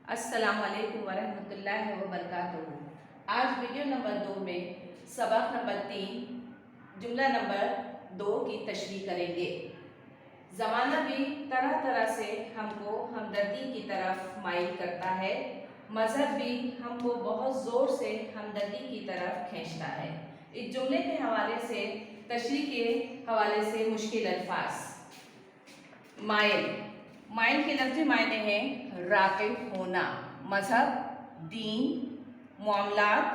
السلام علیکم ورحمۃ اللہ وبرکاتہ۔ آج ویڈیو نمبر 2 میں سبق نمبر 3 جملہ نمبر 2 کی تشریح کریں گے۔ زمانہ بھی طرح طرح سے ہم کو ہمدردی کی طرف مائل کرتا ہے، مذہب بھی ہم کو بہت زور سے ہمدردی کی طرف کھینچتا ہے۔ اس جملے کے حوالے سے تشریح کے حوالے سے مشکل الفاظ۔ مائل کے لفظی معنی ہیں راغب ہونا، مذہب، دین، معاملات،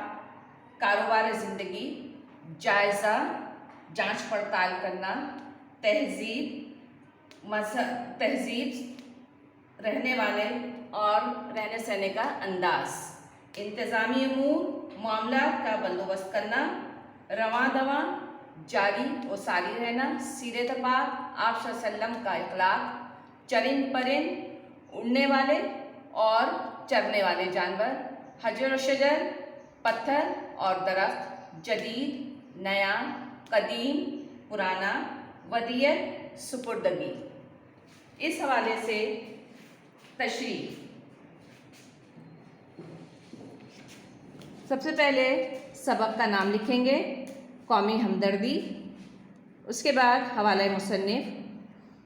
کاروبار زندگی، جائزہ، جانچ پڑتال کرنا، تہذیب، رہنے والے اور رہنے سہنے کا انداز، انتظامی امور، معاملات کا بندوبست کرنا، رواں دواں، جاری و ساری رہنا، سیرت پاک، آپ صلی اللہ علیہ وسلم کا اخلاق، چرند پرند، اڑنے والے اور چرنے والے جانور، حجر و شجر، پتھر اور درخت، جدید، نیا، قدیم، پرانا، ودیعت، سپردگی۔ اس حوالے سے تشریح۔ سب سے پہلے سبق کا نام لکھیں گے، قومی ہمدردی۔ اس کے بعد حوالہ مصنف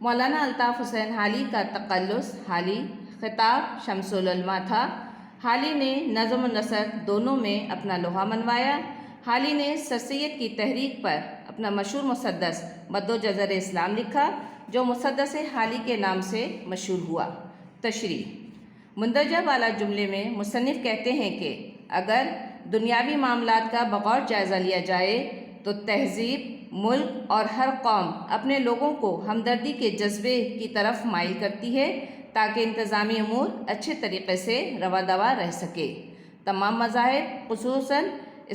مولانا الطاف حسین حالی کا تقلص۔ حالی خطاب شمس العلماء تھا۔ حالی نے نظم و نثر دونوں میں اپنا لوہا منوایا۔ حالی نے سر سید کی تحریک پر اپنا مشہور مسدس مد و جزر اسلام لکھا، جو مسدس حالی کے نام سے مشہور ہوا۔ تشریح۔ مندرجہ بالا جملے میں مصنف کہتے ہیں کہ اگر دنیاوی معاملات کا بغور جائزہ لیا جائے تو تہذیب، ملک اور ہر قوم اپنے لوگوں کو ہمدردی کے جذبے کی طرف مائل کرتی ہے تاکہ انتظامی امور اچھے طریقے سے رواں دواں رہ سکے۔ تمام مذاہب خصوصاً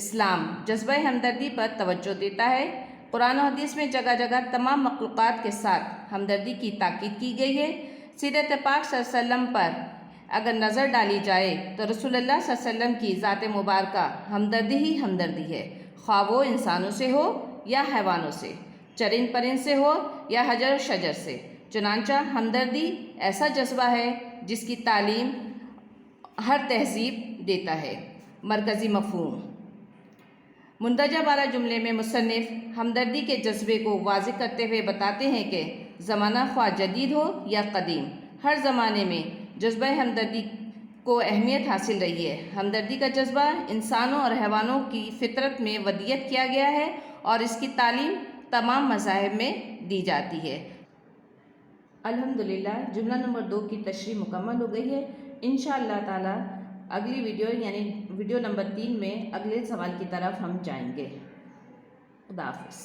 اسلام جذبہ ہمدردی پر توجہ دیتا ہے۔ قرآن و حدیث میں جگہ جگہ تمام مخلوقات کے ساتھ ہمدردی کی تاکید کی گئی ہے۔ سیرت پاک صلی اللہ علیہ وسلم پر اگر نظر ڈالی جائے تو رسول اللہ صلی اللہ علیہ وسلم کی ذات مبارکہ ہمدردی ہی ہمدردی ہے، خواہ وہ انسانوں سے ہو یا حیوانوں سے، چرند پرند سے ہو یا حجر و شجر سے۔ چنانچہ ہمدردی ایسا جذبہ ہے جس کی تعلیم ہر تہذیب دیتا ہے۔ مرکزی مفہوم۔ مندرجہ بالا جملے میں مصنف ہمدردی کے جذبے کو واضح کرتے ہوئے بتاتے ہیں کہ زمانہ خواہ جدید ہو یا قدیم، ہر زمانے میں جذبہ ہمدردی کو اہمیت حاصل رہی ہے۔ ہمدردی کا جذبہ انسانوں اور حیوانوں کی فطرت میں ودیعت کیا گیا ہے اور اس کی تعلیم تمام مذاہب میں دی جاتی ہے۔ الحمدللہ جملہ نمبر 2 کی تشریح مکمل ہو گئی ہے۔ انشاءاللہ تعالی اگلی ویڈیو یعنی ویڈیو نمبر 3 میں اگلے سوال کی طرف ہم جائیں گے۔ خدا حافظ۔